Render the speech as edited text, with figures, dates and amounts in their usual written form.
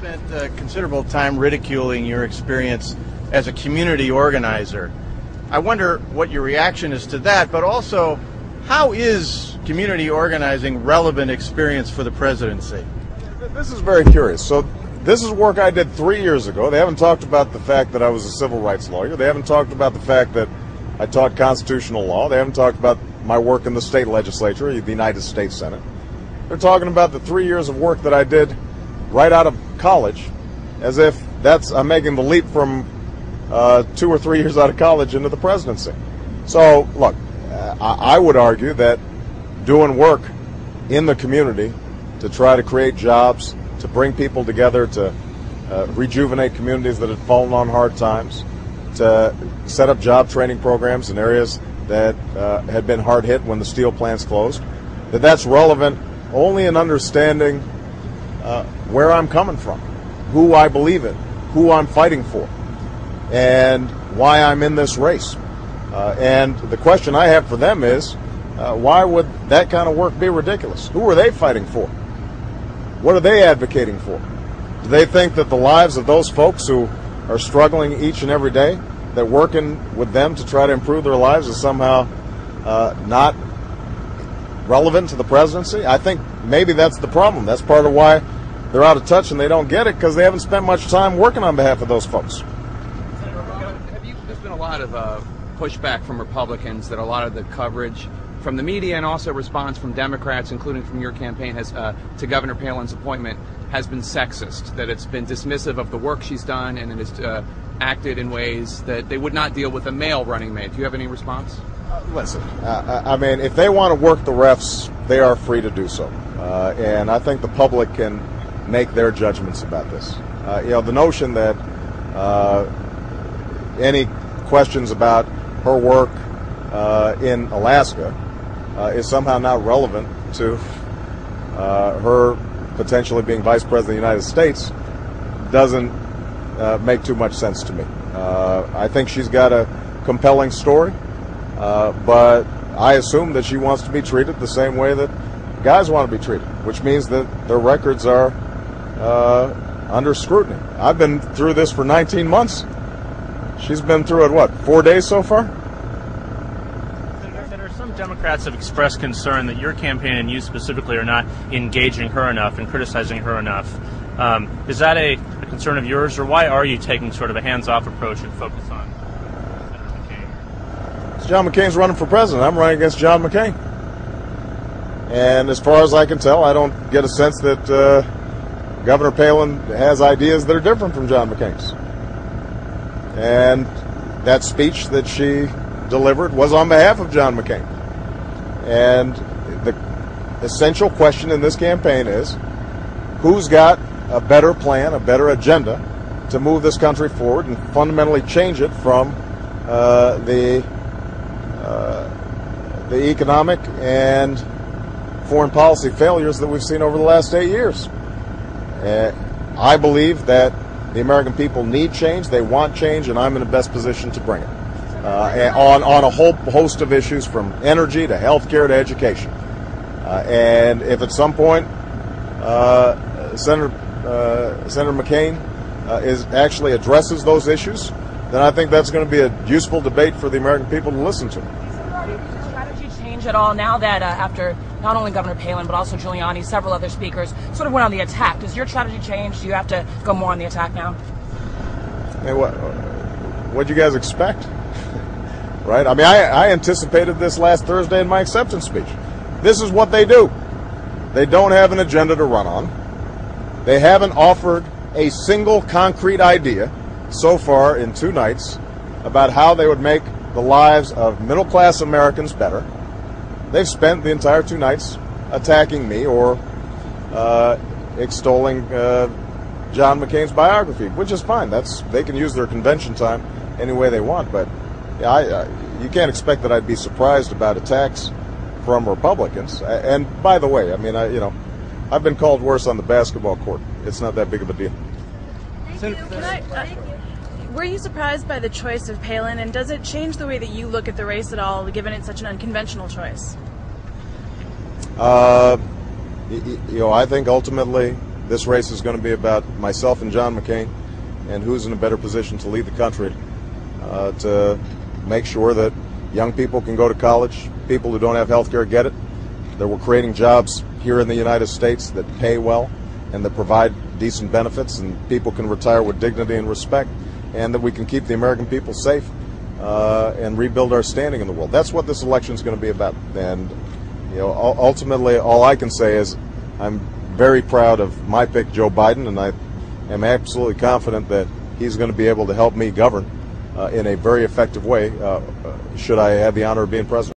spent considerable time ridiculing your experience as a community organizer. I wonder what your reaction is to that, but also, how is community organizing relevant experience for the presidency? This is very curious. So this is work I did 3 years ago. They haven't talked about the fact that I was a civil rights lawyer. They haven't talked about the fact that I taught constitutional law. They haven't talked about my work in the state legislature, the United States Senate. They're talking about the 3 years of work that I did right out of college, as if I'm making the leap from 2 or 3 years out of college into the presidency. So, look, I would argue that doing work in the community to try to create jobs, to bring people together, to rejuvenate communities that had fallen on hard times, to set up job training programs in areas that had been hard hit when the steel plants closed, that's relevant only in understanding where I'm coming from, who I believe in, who I'm fighting for, and why I'm in this race. And the question I have for them is, why would that kind of work be ridiculous? Who are they fighting for? What are they advocating for? Do they think that the lives of those folks who are struggling each and every day, that working with them to try to improve their lives is somehow not relevant to the presidency? I think maybe that's the problem. That's part of why they're out of touch and they don't get it, because they haven't spent much time working on behalf of those folks. There's been a lot of pushback from Republicans that a lot of the coverage from the media and also response from Democrats, including from your campaign, to Governor Palin's appointment has been sexist, that it's been dismissive of the work she's done and it has acted in ways that they would not deal with a male running mate. Do you have any response? Listen, I mean, if they want to work the refs, they are free to do so. And I think the public can make their judgments about this. The notion that any questions about her work in Alaska is somehow not relevant to her potentially being vice president of the United States doesn't make too much sense to me. I think she's got a compelling story, but I assume that she wants to be treated the same way that guys want to be treated, which means that their records are under scrutiny. I've been through this for 19 months. She's been through it, 4 days so far? Senator, some Democrats have expressed concern that your campaign and you specifically are not engaging her enough and criticizing her enough. Is that a concern of yours, or why are you taking sort of a hands-off approach and focus on Senator McCain? John McCain's running for president. I'm running against John McCain. And as far as I can tell, I don't get a sense that Governor Palin has ideas that are different from John McCain's. And that speech that she delivered was on behalf of John McCain. And the essential question in this campaign is, who's got a better plan, a better agenda to move this country forward and fundamentally change it from the economic and foreign policy failures that we've seen over the last 8 years. I believe that the American people need change, they want change, and I'm in the best position to bring it. On a whole host of issues, from energy to healthcare to education. And if at some point Senator McCain actually addresses those issues, then I think that's going to be a useful debate for the American people to listen to. Does strategy change at all now that after not only Governor Palin but also Giuliani, several other speakers sort of went on the attack? Does your strategy change? Do you have to go more on the attack now? Hey, what'd you guys expect? Right? I mean, I anticipated this last Thursday in my acceptance speech. This is what they do. They don't have an agenda to run on. They haven't offered a single concrete idea so far in 2 nights about how they would make the lives of middle-class Americans better. They've spent the entire 2 nights attacking me or extolling John McCain's biography, which is fine. They can use their convention time any way they want, but you can't expect that I'd be surprised about attacks from Republicans. And by the way, I mean, I've been called worse on the basketball court. It's not that big of a deal. Were you surprised by the choice of Palin, and does it change the way that you look at the race at all, given it's such an unconventional choice? I think ultimately This race is going to be about myself and John McCain, and who's in a better position to lead the country to make sure that young people can go to college, people who don't have health care get it, that we're creating jobs here in the United States that pay well and that provide decent benefits, and people can retire with dignity and respect, and that we can keep the American people safe and rebuild our standing in the world. That's what this election is going to be about. And ultimately, all I can say is I'm very proud of my pick, Joe Biden, and I am absolutely confident that he's going to be able to help me govern in a very effective way should I have the honor of being president.